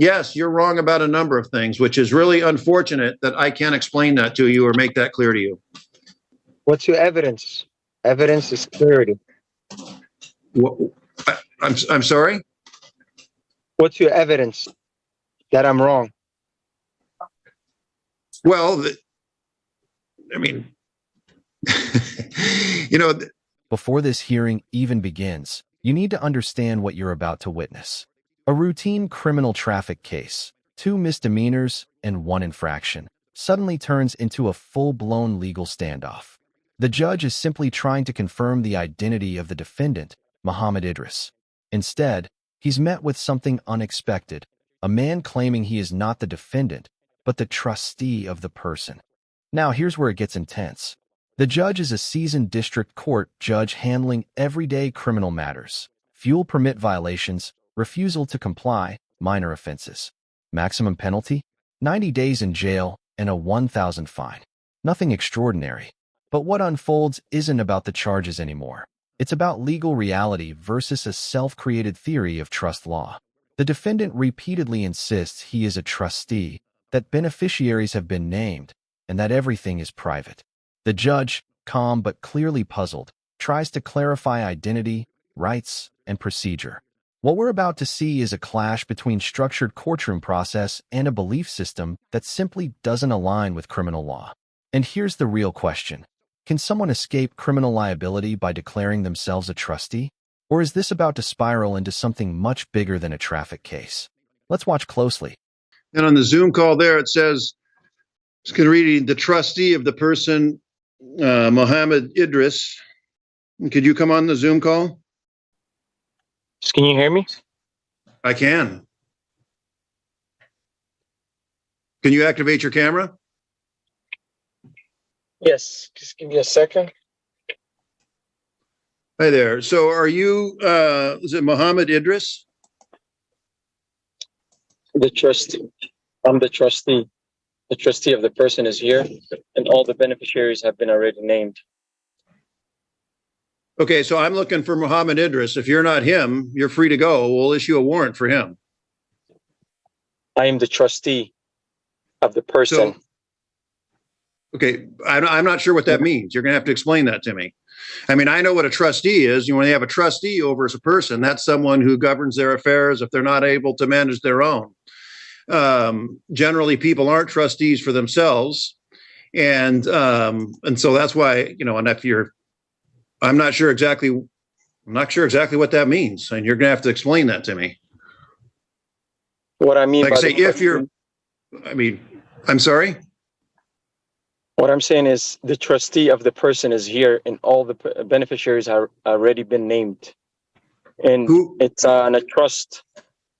yes, you're wrong about a number of things, which is really unfortunate that I can't explain that to you or make that clear to you. What's your evidence? Evidence is clarity. I'm sorry? What's your evidence that I'm wrong? Well, I mean, you know, Before this hearing even begins, you need to understand what you're about to witness. A routine criminal traffic case, 2 misdemeanors, and 1 infraction, suddenly turns into a full-blown legal standoff. The judge is simply trying to confirm the identity of the defendant, Muhammad Idris. Instead, he's met with something unexpected, a man claiming he is not the defendant, but the trustee of the person. Now, here's where it gets intense. The judge is a seasoned district court judge handling everyday criminal matters: fuel permit violations, refusal to comply, minor offenses. Maximum penalty? 90 days in jail and a $1,000 fine. Nothing extraordinary. But what unfolds isn't about the charges anymore. It's about legal reality versus a self-created theory of trust law. The defendant repeatedly insists he is a trustee, that beneficiaries have been named, and that everything is private. The judge, calm but clearly puzzled, tries to clarify identity, rights, and procedure. What we're about to see is a clash between structured courtroom process and a belief system that simply doesn't align with criminal law. And here's the real question. Can someone escape criminal liability by declaring themselves a trustee? Or is this about to spiral into something much bigger than a traffic case? Let's watch closely. And on the Zoom call there, it says, it's going to read the trustee of the person, Muhammad Idris. Could you come on the Zoom call? Can you hear me? I can. Can you activate your camera? Yes. Just give me a second. Hi there. So are you, is it Muhammad Idris? The trustee. I'm the trustee. The trustee of the person is here, and all the beneficiaries have been already named. Okay, so I'm looking for Muhammad Idris. If you're not him, you're free to go. We'll issue a warrant for him. I am the trustee of the person. So, okay, I'm not sure what that means. You're going to have to explain that to me. I mean, I know what a trustee is. When you have a trustee over a person, that's someone who governs their affairs if they're not able to manage their own. Generally, people aren't trustees for themselves, and so that's why, and if you're, I'm not sure exactly what that means, and you're going to have to explain that to me. What I mean, like I say, if you're, I'm sorry. What I'm saying is the trustee of the person is here, and all the beneficiaries have already been named, and it's on a trust,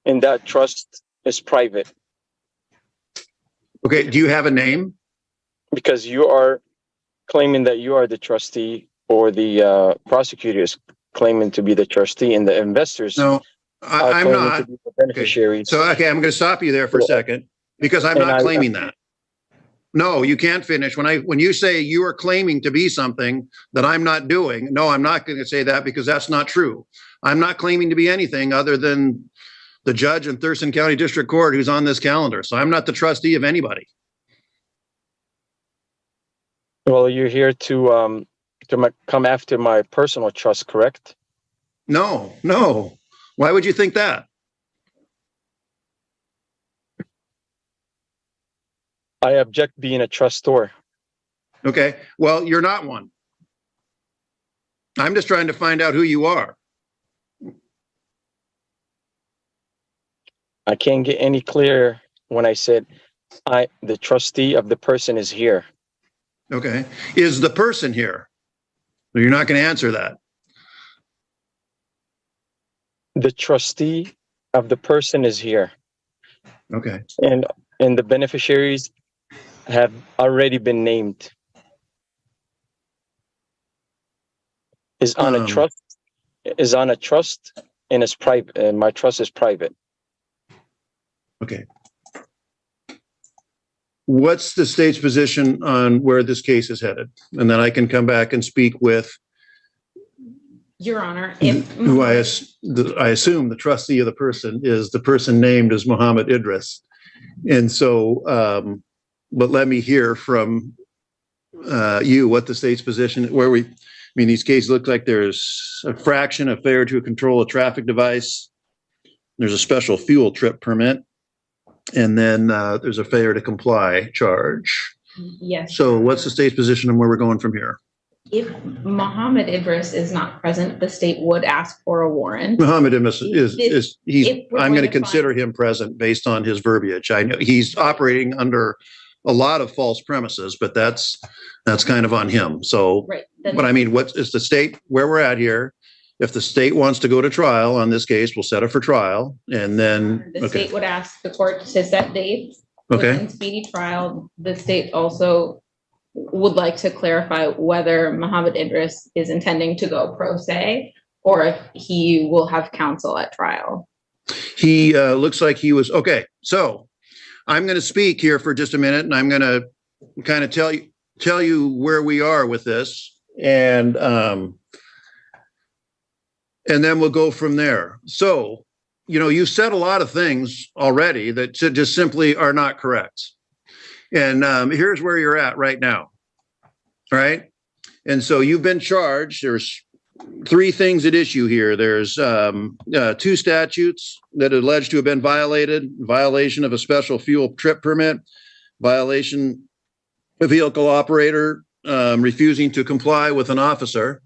and that trust is private. Okay, do you have a name? Because you are claiming that you are the trustee, or the prosecutor is claiming to be the trustee, and the investors I'm not. to be the beneficiaries. Okay, I'm going to stop you there for a second, because I'm not claiming that. No, you can't finish. When you say you are claiming to be something that I'm not doing, no, I'm not going to say that, because that's not true. I'm not claiming to be anything other than the judge in Thurston County District Court who's on this calendar. So I'm not the trustee of anybody. Well, you're here to come after my personal trust, correct? No. Why would you think that? I object being a trustor. Okay, well, you're not one. I'm just trying to find out who you are. I can't get any clearer when I said the trustee of the person is here. Okay. Is the person here? You're not going to answer that. The trustee of the person is here. Okay. And the beneficiaries have already been named. Is on a trust, and it's private, and my trust is private. Okay. What's the state's position on where this case is headed? And then I can come back and speak with Your Honor, if who I assume the trustee of the person is the person named as Muhammad Idris. And so, but let me hear from you what the state's position, these cases look like there's a fraction, a failure to control a traffic device. There's a special fuel trip permit. And then there's a failure to comply charge. yes. So what's the state's position on where we're going from here? If Muhammad Idris is not present, the state would ask for a warrant. Muhammad Idris I'm going to consider find- him present based on his verbiage. I know he's operating under a lot of false premises, but that's kind of on him. So, right. but I mean, what is the state where we're at here? If the state wants to go to trial on this case, we'll set it for trial, and then the state would ask the court to set dates. Okay. Within speedy trial, the state also would like to clarify whether Muhammad Idris is intending to go pro se or if he will have counsel at trial. He looks like he was okay. So I'm going to speak here for just a minute, and I'm going to kind of tell you where we are with this, and then we'll go from there. So, you said a lot of things already that just simply are not correct. And here's where you're at right now. All right. And so you've been charged. There's 3 things at issue here. There's 2 statutes that are alleged to have been violated: violation of a special fuel trip permit, violation of vehicle operator refusing to comply with an officer.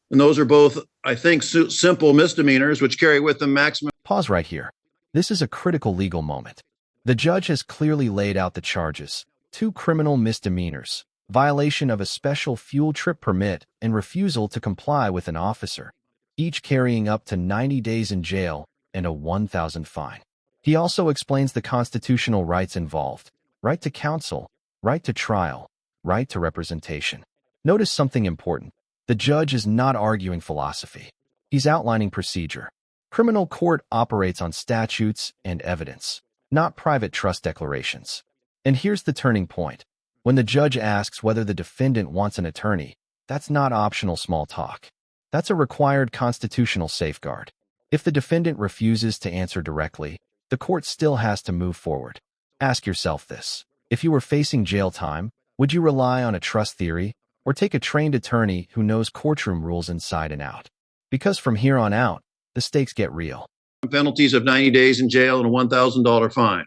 And those are both, I think, simple misdemeanors, which carry with them maximum. Pause right here. This is a critical legal moment. The judge has clearly laid out the charges: 2 criminal misdemeanors, violation of a special fuel trip permit, and refusal to comply with an officer, each carrying up to 90 days in jail and a $1,000 fine. He also explains the constitutional rights involved: right to counsel, right to trial, right to representation. Notice something important. The judge is not arguing philosophy. He's outlining procedure. Criminal court operates on statutes and evidence, not private trust declarations. And here's the turning point. When the judge asks whether the defendant wants an attorney, that's not optional small talk. That's a required constitutional safeguard. If the defendant refuses to answer directly, the court still has to move forward. Ask yourself this: if you were facing jail time, would you rely on a trust theory or take a trained attorney who knows courtroom rules inside and out? Because from here on out, the stakes get real. Penalties of 90 days in jail and a $1,000 fine.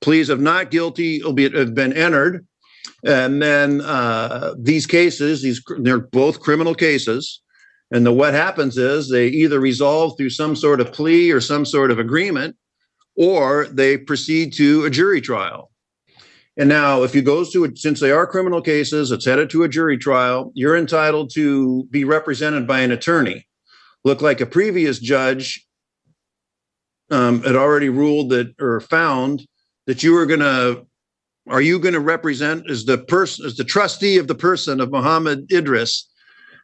Pleas of not guilty, albeit have been entered. And then these cases, they're both criminal cases. And what happens is they either resolve through some sort of plea or some sort of agreement, or they proceed to a jury trial. And now, if you go to it, since they are criminal cases, it's headed to a jury trial, you're entitled to be represented by an attorney. Look like a previous judge had already ruled that, or found that you were going to. Are you going to represent as the trustee of the person of Muhammad Idris,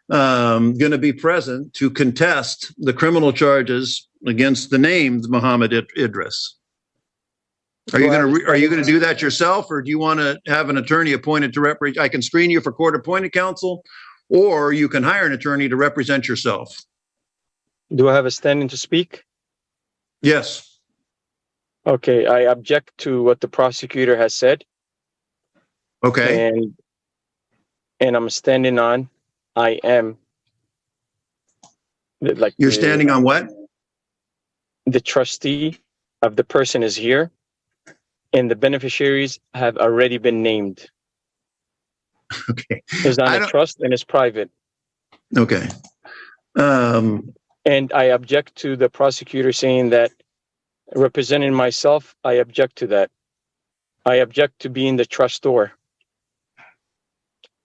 going to be present to contest the criminal charges against the named Muhammad Idris? Are you going to do that yourself, or do you want to have an attorney appointed to represent? I can screen you for court-appointed counsel, or you can hire an attorney to represent yourself. Do I have a standing to speak? Yes. Okay, I object to what the prosecutor has said. Okay. And I'm standing on, I am. You're standing on what? The trustee of the person is here, and the beneficiaries have already been named. Okay. It's not a trust and it's private. Okay. And I object to the prosecutor saying that representing myself, I object to that. I object to being the trustor.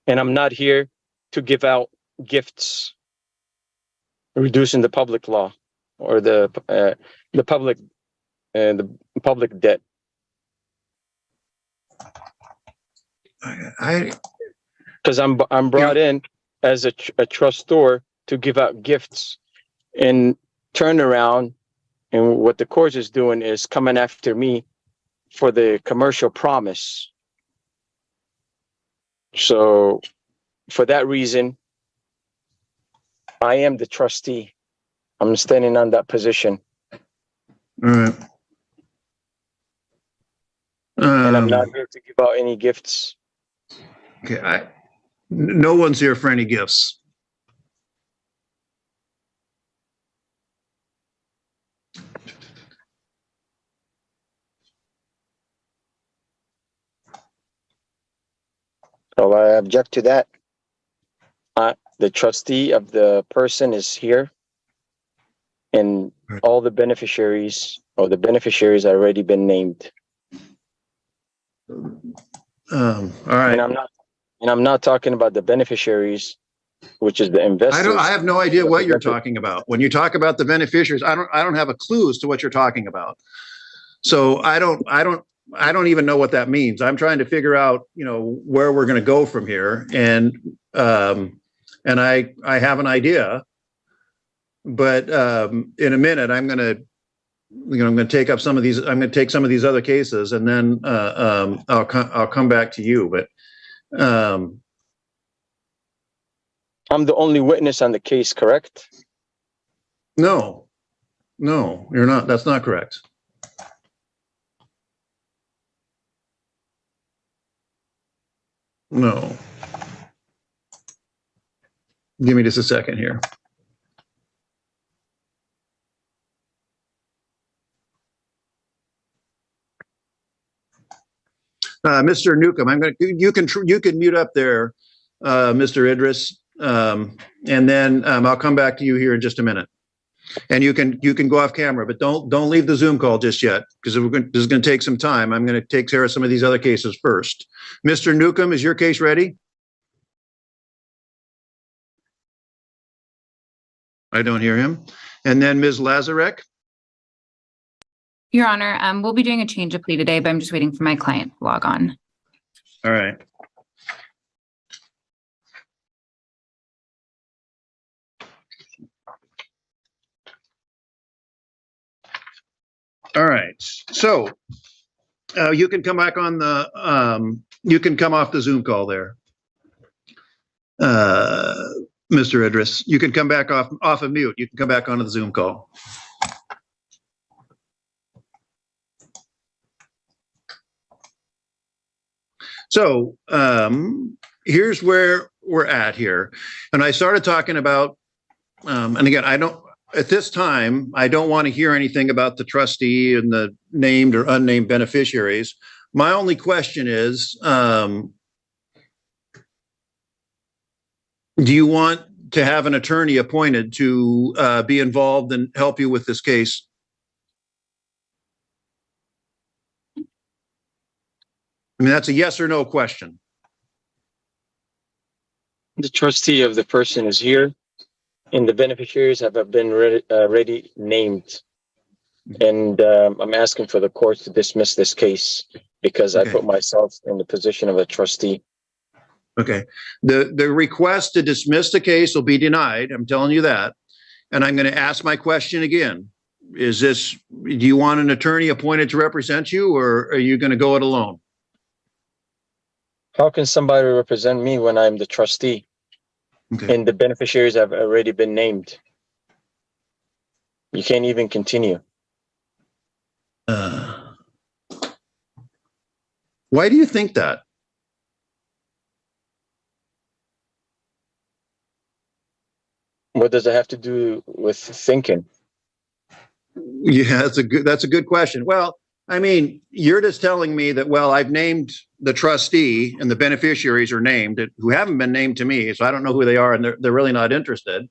And I'm not here to give out gifts, reducing the public law or the public debt. Because I'm brought in as a trustor to give out gifts, and turn around, and what the court is doing is coming after me for the commercial promise. So for that reason, I am the trustee. I'm standing on that position. All right. And I'm not here to give out any gifts. Okay. No one's here for any gifts. So I object to that. The trustee of the person is here, and all the beneficiaries or the beneficiaries have already been named. All right. And I'm not talking about the beneficiaries, which is the investors. I have no idea what you're talking about. When you talk about the beneficiaries, I don't have a clue as to what you're talking about. So I don't even know what that means. I'm trying to figure out, where we're going to go from here. And I have an idea, but in a minute, I'm going to take up some of these. I'm going to take some of these other cases, and then I'll come back to you. But I'm the only witness on the case, correct? No, you're not. That's not correct. No. Give me just a second here. Mr. Newcomb, you can mute up there, Mr. Idris, and then I'll come back to you here in just a minute. And you can go off camera, but don't leave the Zoom call just yet, because this is going to take some time. I'm going to take care of some of these other cases first. Mr. Newcomb, is your case ready? I don't hear him. And then Ms. Lazarek. Your Honor, we'll be doing a change of plea today, but I'm just waiting for my client to log on. All right. All right. So you can come back on the, you can come off the Zoom call there. Mr. Idris, you can come back off of mute. You can come back onto the Zoom call. So here's where we're at here. And I started talking about, and again, at this time, I don't want to hear anything about the trustee and the named or unnamed beneficiaries. My only question is, do you want to have an attorney appointed to be involved and help you with this case? I mean, that's a yes or no question. The trustee of the person is here, and the beneficiaries have been already named. And I'm asking for the court to dismiss this case because I put myself in the position of a trustee. Okay. The request to dismiss the case will be denied. I'm telling you that. And I'm going to ask my question again. Do you want an attorney appointed to represent you, or are you going to go it alone? How can somebody represent me when I'm the trustee? Okay. And the beneficiaries have already been named? You can't even continue. Why do you think that? What does it have to do with thinking? Yeah, that's a good question. Well, I mean, you're just telling me that, well, I've named the trustee and the beneficiaries are named who haven't been named to me, so I don't know who they are, and they're really not interested.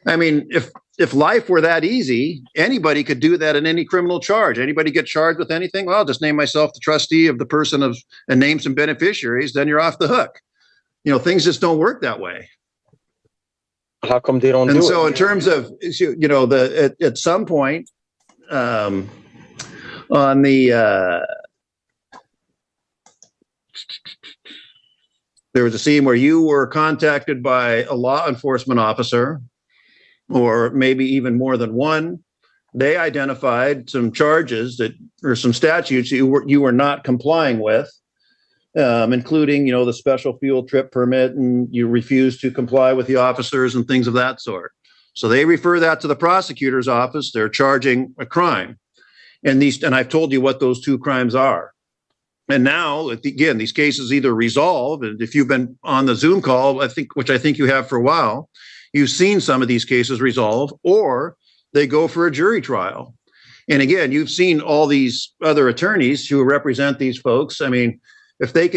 I mean, if life were that easy, anybody could do that in any criminal charge. Anybody get charged with anything? Well, I'll just name myself the trustee of the person and name some beneficiaries, then you're off the hook. Things just don't work that way. How come they don't do it? And so in terms of, at some point, on the, there was a scene where you were contacted by a law enforcement officer, or maybe even more than one. They identified some charges or some statutes you were not complying with, including, the special field trip permit, and you refused to comply with the officers and things of that sort. So they refer that to the prosecutor's office. They're charging a crime. And I've told you what those two crimes are. And now, again, these cases either resolve, and if you've been on the Zoom call, which I think you have for a while, you've seen some of these cases resolve, or they go for a jury trial. And again, you've seen all these other attorneys who represent these folks. I mean, if they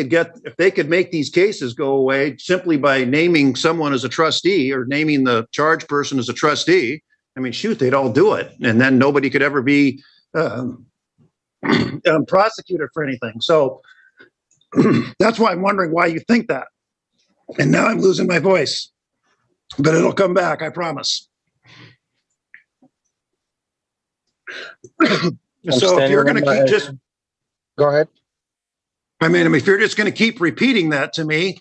could make these cases go away simply by naming someone as a trustee or naming the charged person as a trustee, I mean, shoot, they'd all do it. And then nobody could ever be prosecuted for anything. So that's why I'm wondering why you think that. And now I'm losing my voice, but it'll come back, I promise. So if you're going to keep just go ahead. I mean, if you're just going to keep repeating that to me,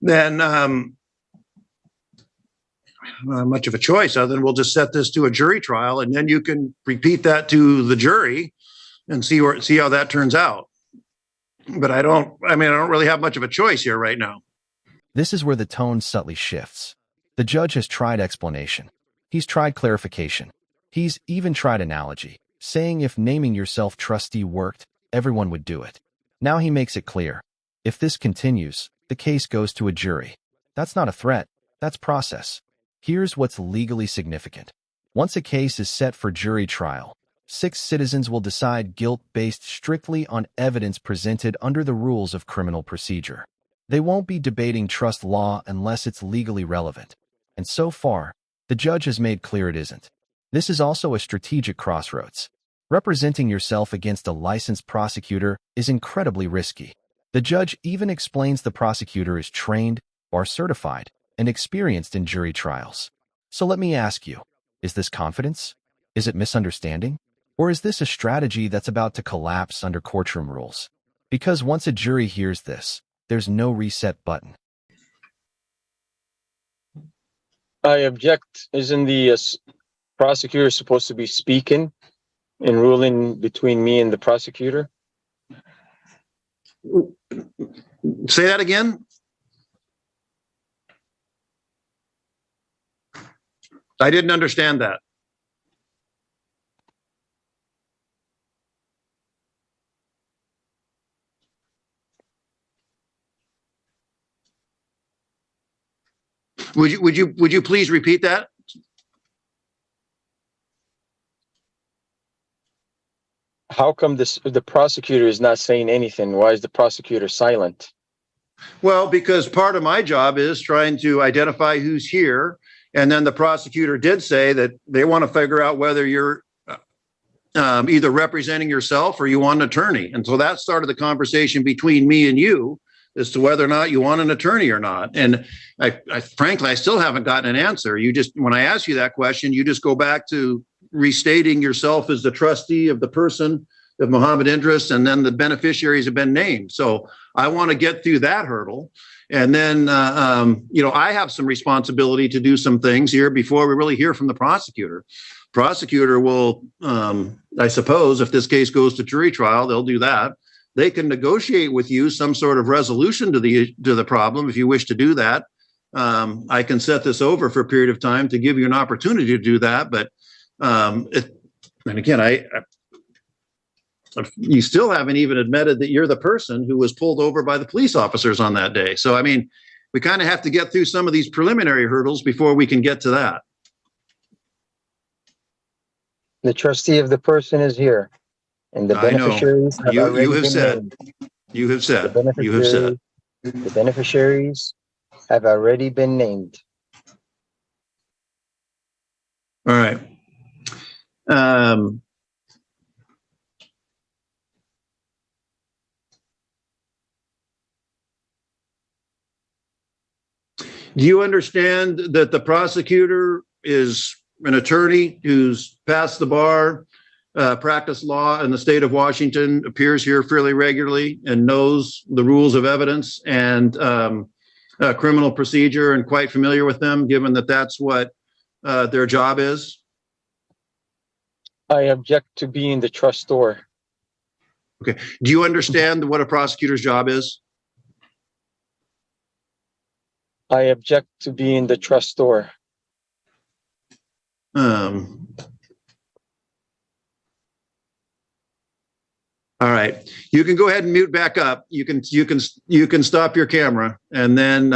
then I don't have much of a choice other than we'll just set this to a jury trial, and then you can repeat that to the jury and see how that turns out. But I don't really have much of a choice here right now. This is where the tone subtly shifts. The judge has tried explanation. He's tried clarification. He's even tried analogy, saying if naming yourself trustee worked, everyone would do it. Now he makes it clear. If this continues, the case goes to a jury. That's not a threat. That's process. Here's what's legally significant. Once a case is set for jury trial, 6 citizens will decide guilt based strictly on evidence presented under the rules of criminal procedure. They won't be debating trust law unless it's legally relevant. And so far, the judge has made clear it isn't. This is also a strategic crossroads. Representing yourself against a licensed prosecutor is incredibly risky. The judge even explains the prosecutor is trained, bar certified, and experienced in jury trials. So let me ask you, is this confidence? Is it misunderstanding? Or is this a strategy that's about to collapse under courtroom rules? Because once a jury hears this, there's no reset button. I object. Isn't the prosecutor supposed to be speaking and ruling between me and the prosecutor? Say that again. I didn't understand that. Would you please repeat that? How come the prosecutor is not saying anything? Why is the prosecutor silent? Well, because part of my job is trying to identify who's here. And then the prosecutor did say that they want to figure out whether you're either representing yourself or you want an attorney. And so that started the conversation between me and you as to whether or not you want an attorney or not. And frankly, I still haven't gotten an answer. When I ask you that question, you just go back to restating yourself as the trustee of the person of Mohammed Idris, and then the beneficiaries have been named. So I want to get through that hurdle. And then, I have some responsibility to do some things here before we really hear from the prosecutor. Prosecutor will, I suppose, if this case goes to jury trial, they'll do that. They can negotiate with you some sort of resolution to the problem if you wish to do that. I can set this over for a period of time to give you an opportunity to do that. But and again, you still haven't even admitted that you're the person who was pulled over by the police officers on that day. So, I mean, we kind of have to get through some of these preliminary hurdles before we can get to that. The trustee of the person is here, and the beneficiaries have already been named. You have said. The beneficiaries have already been named. All right. Do you understand that the prosecutor is an attorney who's passed the bar, practiced law in the state of Washington, appears here fairly regularly, and knows the rules of evidence and criminal procedure, and quite familiar with them, given that that's what their job is? I object to being the trustor. Okay. Do you understand what a prosecutor's job is? I object to being the trustor. All right, you can go ahead and mute back up. You can stop your camera, and then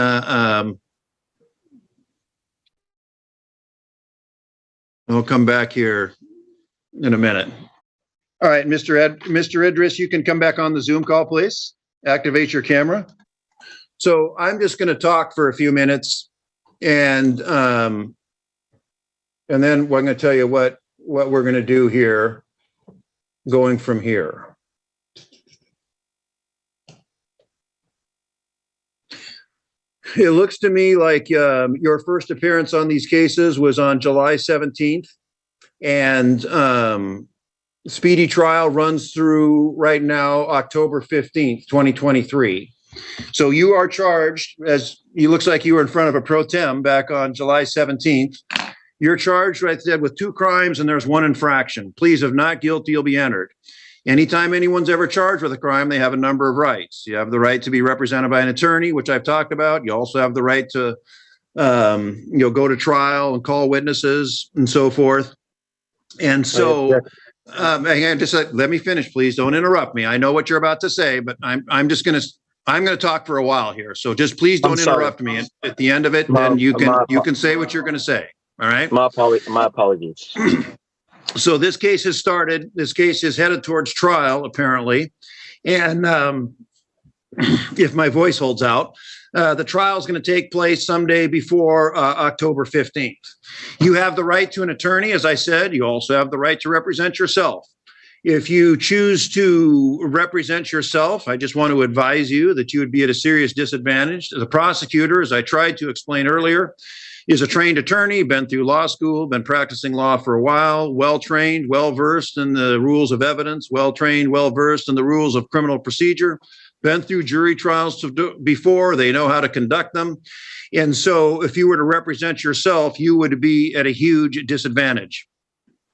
we'll come back here in a minute. All right, Mr. Idris, you can come back on the Zoom call, please. Activate your camera. So I'm just going to talk for a few minutes, and then I'm going to tell you what we're going to do here, going from here. It looks to me like your first appearance on these cases was on July 17th, and speedy trial runs through right now, October 15th, 2023. So you are charged, as it looks like you were in front of a pro tem back on July 17th. You're charged, right there, with 2 crimes, and there's 1 infraction. Pleas of not guilty will be entered. Anytime anyone's ever charged with a crime, they have a number of rights. You have the right to be represented by an attorney, which I've talked about. You also have the right to, go to trial and call witnesses and so forth. And so, let me finish, please. Don't interrupt me. I know what you're about to say, but I'm going to talk for a while here. So just please don't interrupt me. And at the end of it, then you can say what you're going to say. All right. My apologies. So this case has started. This case is headed towards trial, apparently. And if my voice holds out, the trial is going to take place someday before October 15th. You have the right to an attorney, as I said. You also have the right to represent yourself. If you choose to represent yourself, I just want to advise you that you would be at a serious disadvantage. The prosecutor, as I tried to explain earlier, is a trained attorney, been through law school, been practicing law for a while, well-trained, well-versed in the rules of evidence, well-trained, well-versed in the rules of criminal procedure, been through jury trials before, they know how to conduct them. And so if you were to represent yourself, you would be at a huge disadvantage.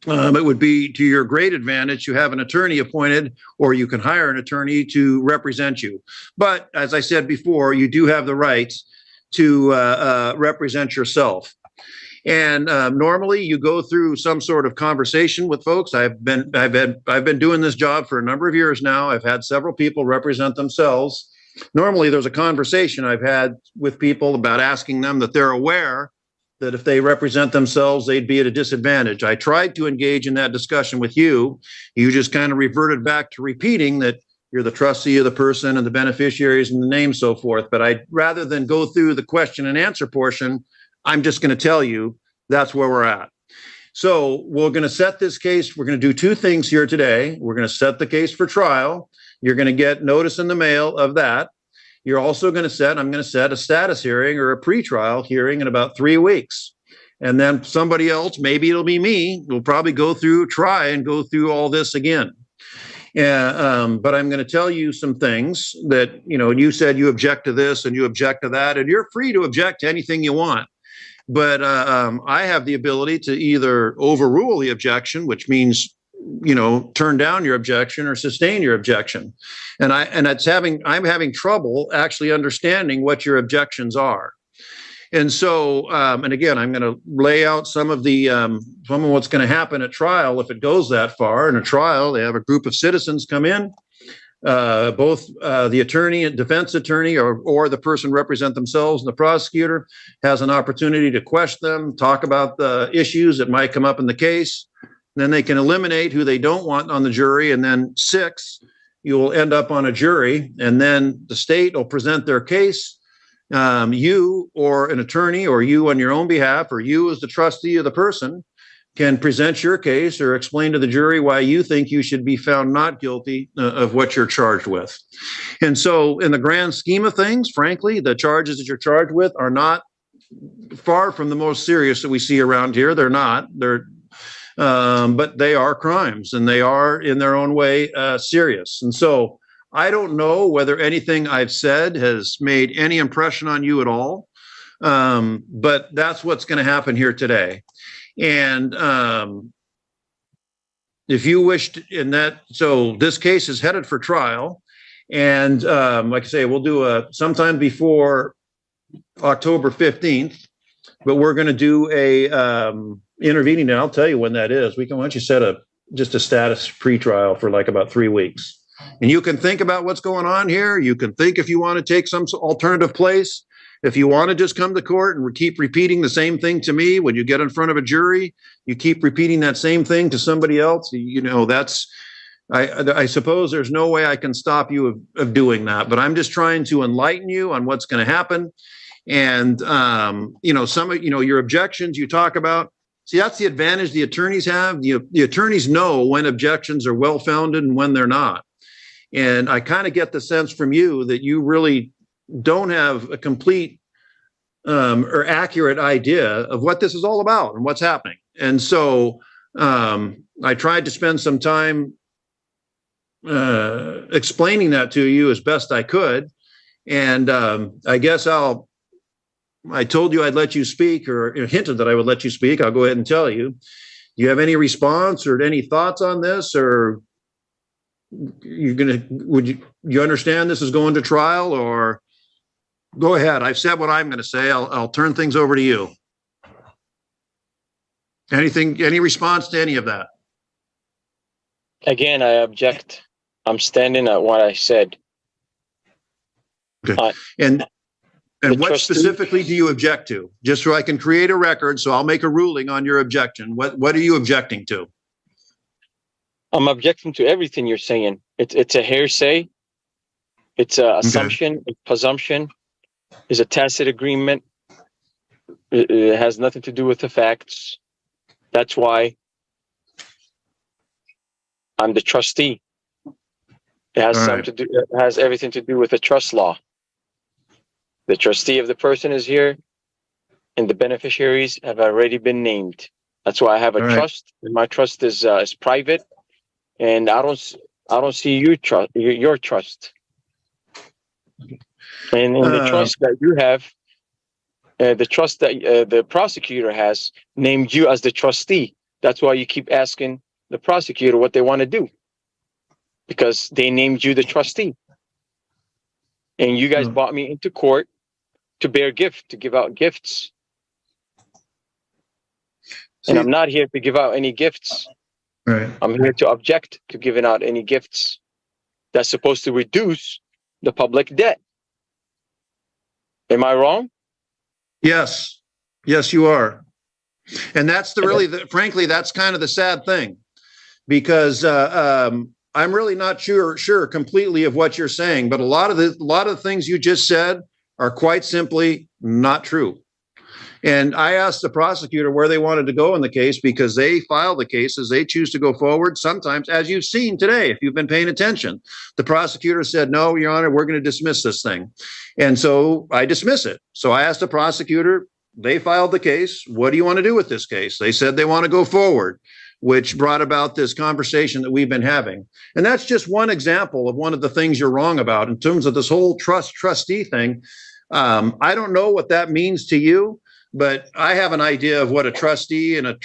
It would be to your great advantage to have an attorney appointed, or you can hire an attorney to represent you. But as I said before, you do have the right to represent yourself. And normally you go through some sort of conversation with folks. I've been doing this job for a number of years now. I've had several people represent themselves. Normally there's a conversation I've had with people about asking them that they're aware that if they represent themselves, they'd be at a disadvantage. I tried to engage in that discussion with you. You just kind of reverted back to repeating that you're the trustee of the person and the beneficiaries and the name, so forth. But rather than go through the question and answer portion, I'm just going to tell you that's where we're at. So we're going to set this case. We're going to do 2 things here today. We're going to set the case for trial. You're going to get notice in the mail of that. You're also going to I'm going to set a status hearing or a pretrial hearing in about 3 weeks. And then somebody else, maybe it'll be me, will probably try and go through all this again. But I'm going to tell you some things that, you said you object to this and you object to that, and you're free to object to anything you want. But I have the ability to either overrule the objection, which means, turn down your objection, or sustain your objection. And I'm having trouble actually understanding what your objections are. And so, and again, I'm going to lay out some of what's going to happen at trial if it goes that far. In a trial, they have a group of citizens come in, both the attorney and defense attorney or the person represent themselves, and the prosecutor has an opportunity to question them, talk about the issues that might come up in the case. Then they can eliminate who they don't want on the jury. And then 6, you will end up on a jury, and then the state will present their case. You or an attorney, or you on your own behalf, or you as the trustee of the person, can present your case or explain to the jury why you think you should be found not guilty of what you're charged with. And so in the grand scheme of things, frankly, the charges that you're charged with are not far from the most serious that we see around here. They're not. But they are crimes, and they are in their own way serious. And so I don't know whether anything I've said has made any impression on you at all, but that's what's going to happen here today. And if you wished so this case is headed for trial, and like I say, we'll do sometime before October 15th, but we're going to do intervening, and I'll tell you when that is. Why don't you set just a status pretrial for like about 3 weeks. And you can think about what's going on here. You can think if you want to take some alternative place. If you want to just come to court and keep repeating the same thing to me when you get in front of a jury, you keep repeating that same thing to somebody else. I suppose there's no way I can stop you of doing that, but I'm just trying to enlighten you on what's going to happen. And, some of, your objections you talk about. See, that's the advantage the attorneys have. The attorneys know when objections are well-founded and when they're not. And I kind of get the sense from you that you really don't have a complete or accurate idea of what this is all about and what's happening. And so I tried to spend some time explaining that to you as best I could. And I guess I told you I'd let you speak, or hinted that I would let you speak. I'll go ahead and tell you. Do you have any response or any thoughts on this, or would you understand this is going to trial, or go ahead? I've said what I'm going to say. I'll turn things over to you. Any response to any of that? Again, I object. I'm standing at what I said. Okay. And what specifically do you object to? Just so I can create a record, so I'll make a ruling on your objection. What are you objecting to? I'm objecting to everything you're saying. It's a hearsay. It's a assumption, a presumption. It's a tacit agreement. It has nothing to do with the facts. That's why I'm the trustee. It has it has everything to do with the trust law. The trustee of the person is here, and the beneficiaries have already been named. That's why I have a trust, and my trust is private, and I don't see your trust. And in the trust that you have, the trust that the prosecutor has named you as the trustee. That's why you keep asking the prosecutor what they want to do, because they named you the trustee. And you guys brought me into court to to give out gifts. And I'm not here to give out any gifts. Right. I'm here to object to giving out any gifts that's supposed to reduce the public debt. Am I wrong? Yes, you are. And that's frankly, that's kind of the sad thing, because I'm really not sure completely of what you're saying, but a lot of the things you just said are quite simply not true. And I asked the prosecutor where they wanted to go in the case, because they file the cases, they choose to go forward. Sometimes, as you've seen today, if you've been paying attention, the prosecutor said, "No, Your Honor, we're going to dismiss this thing." And so I dismiss it. So I asked the prosecutor, they filed the case. What do you want to do with this case? They said they want to go forward, which brought about this conversation that we've been having. And that's just one example of one of the things you're wrong about in terms of this whole trustee thing. I don't know what that means to you, but I have an idea of what a trustee and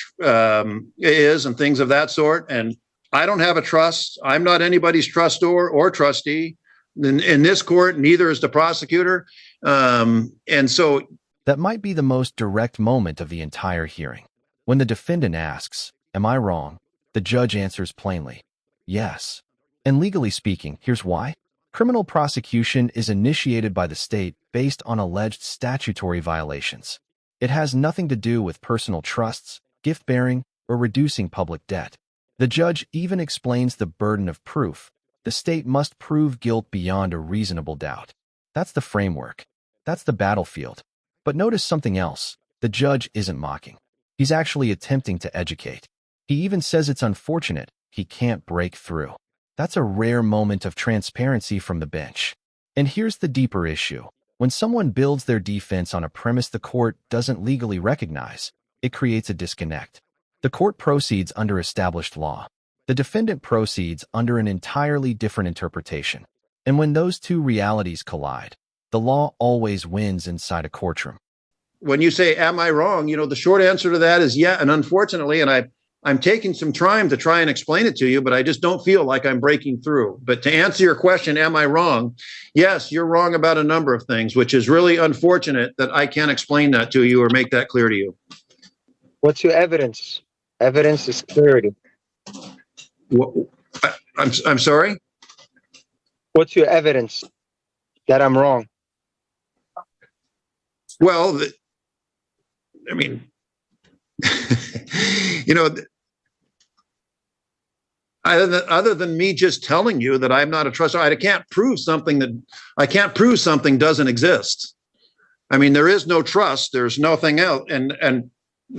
is and things of that sort. And I don't have a trust. I'm not anybody's trustor or trustee. In this court, neither is the prosecutor. And so that might be the most direct moment of the entire hearing. When the defendant asks, "Am I wrong?" the judge answers plainly, "Yes." And legally speaking, here's why. Criminal prosecution is initiated by the state based on alleged statutory violations. It has nothing to do with personal trusts, gift-bearing, or reducing public debt. The judge even explains the burden of proof. The state must prove guilt beyond a reasonable doubt. That's the framework. That's the battlefield. But notice something else. The judge isn't mocking. He's actually attempting to educate. He even says it's unfortunate he can't break through. That's a rare moment of transparency from the bench. And here's the deeper issue. When someone builds their defense on a premise the court doesn't legally recognize, it creates a disconnect. The court proceeds under established law. The defendant proceeds under an entirely different interpretation. And when those two realities collide, the law always wins inside a courtroom. When you say, "Am I wrong?" the short answer to that is yeah. And unfortunately, and I'm taking some time to try and explain it to you, but I just don't feel like I'm breaking through. But to answer your question, am I wrong? Yes, you're wrong about a number of things, which is really unfortunate that I can't explain that to you or make that clear to you. What's your evidence? Evidence is clarity. I'm sorry? What's your evidence that I'm wrong? Well, I mean, you know, other than me just telling you that I'm not a trustee, I can't prove something doesn't exist. I mean, there is no trust. There's nothing else, and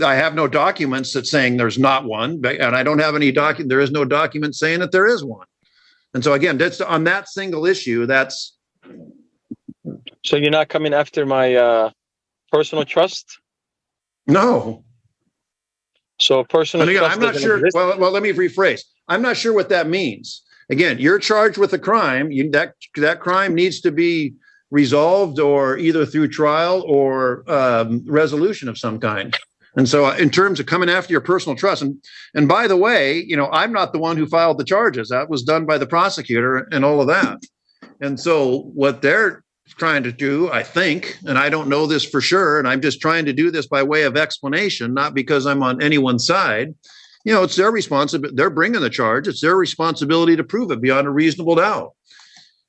I have no documents that saying there's not one, and I don't have any document. There is no document saying that there is one. And so again, that's on that single issue. That's So you're not coming after my personal trust? no. So personal And again, trust I'm not doesn't sure. exist? Well, let me rephrase. I'm not sure what that means. Again, you're charged with a crime. That crime needs to be resolved, or either through trial or resolution of some kind. And so, in terms of coming after your personal trust, and by the way, you know, I'm not the one who filed the charges. That was done by the prosecutor and all of that. And so, what they're trying to do, I think, and I don't know this for sure, and I'm just trying to do this by way of explanation, not because I'm on anyone's side. You know, it's their responsibility. They're bringing the charge. It's their responsibility to prove it beyond a reasonable doubt.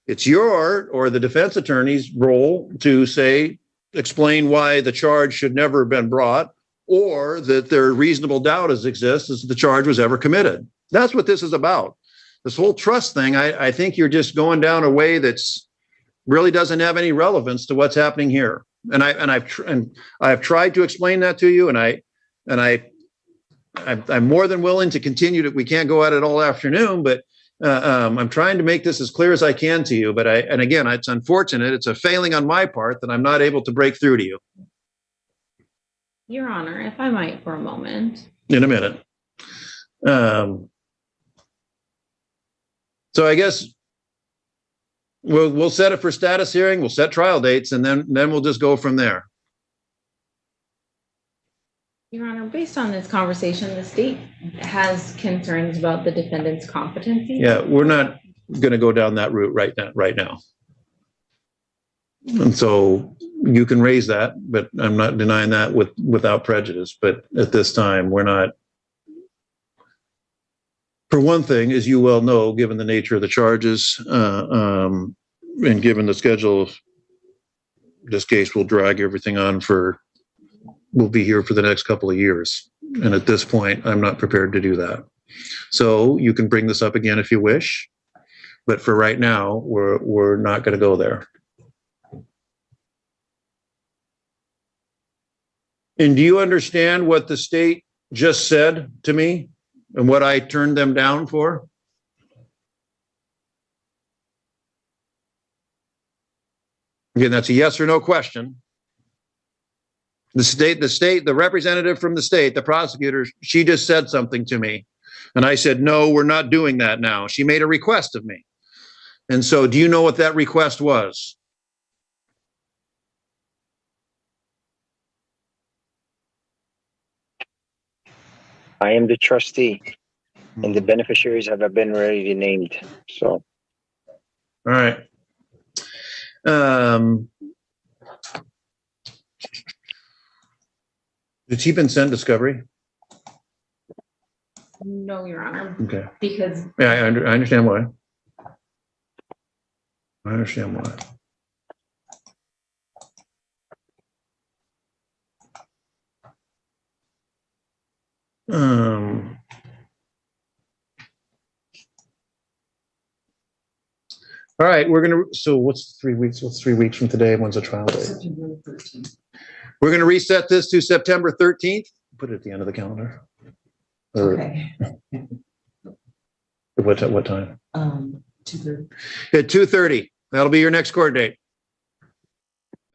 It's your or the defense attorney's role to explain why the charge should never have been brought, or that there reasonable doubt exists as the charge was ever committed. That's what this is about. This whole trust thing, I think you're just going down a way that's really doesn't have any relevance to what's happening here. And I've tried to explain that to you, and I'm more than willing to continue to. We can't go at it all afternoon, but I'm trying to make this as clear as I can to you. But again, it's unfortunate. It's a failing on my part that I'm not able to break through to you. Your Honor, if I might for a moment. In a minute. So I guess we'll set it for status hearing. We'll set trial dates, and then we'll just go from there. Your Honor, based on this conversation, the state has concerns about the defendant's competency. Yeah, we're not going to go down that route right now. And so you can raise that, but I'm not denying that without prejudice. But at this time, we're not. For one thing, as you well know, given the nature of the charges, and given the schedule of this case, will drag everything on we'll be here for the next couple of years. And at this point, I'm not prepared to do that. So you can bring this up again if you wish, but for right now, we're not going to go there. And do you understand what the state just said to me and what I turned them down for? Again, that's a yes or no question. The representative from the state, the prosecutor, she just said something to me. And I said, no, we're not doing that now. She made a request of me. And so do you know what that request was? I am the trustee, and the beneficiaries have been already named. So, all right. Did he been sent discovery? No, Your Honor. Okay. Because yeah, I understand why. I understand why. All right, so what's 3 weeks? What's 3 weeks from today? When's the trial date? September 13th. We're going to reset this to September 13th. Put it at the end of the calendar. Okay. What time? 2:30. At 2:30. That'll be your next court date.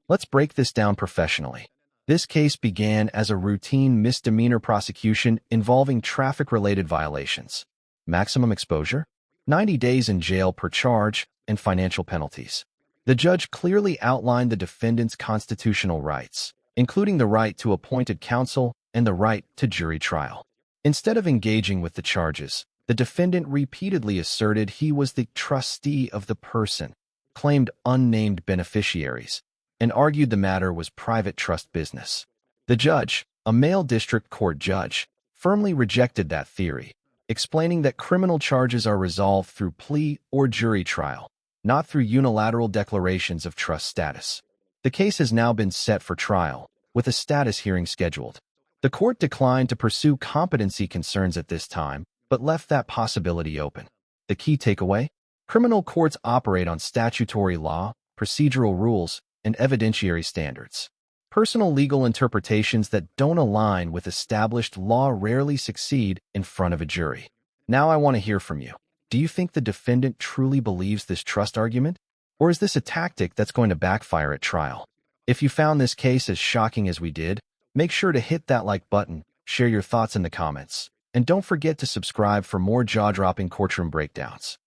Let's break this down professionally. This case began as a routine misdemeanor prosecution involving traffic-related violations. Maximum exposure, 90 days in jail per charge, and financial penalties. The judge clearly outlined the defendant's constitutional rights, including the right to appointed counsel and the right to jury trial. Instead of engaging with the charges, the defendant repeatedly asserted he was the trustee of the person, claimed unnamed beneficiaries, and argued the matter was private trust business. The judge, a male district court judge, firmly rejected that theory, explaining that criminal charges are resolved through plea or jury trial, not through unilateral declarations of trust status. The case has now been set for trial, with a status hearing scheduled. The court declined to pursue competency concerns at this time, but left that possibility open. The key takeaway? Criminal courts operate on statutory law, procedural rules, and evidentiary standards. Personal legal interpretations that don't align with established law rarely succeed in front of a jury. Now I want to hear from you. Do you think the defendant truly believes this trust argument? Or is this a tactic that's going to backfire at trial? If you found this case as shocking as we did, make sure to hit that like button, share your thoughts in the comments, and don't forget to subscribe for more jaw-dropping courtroom breakdowns.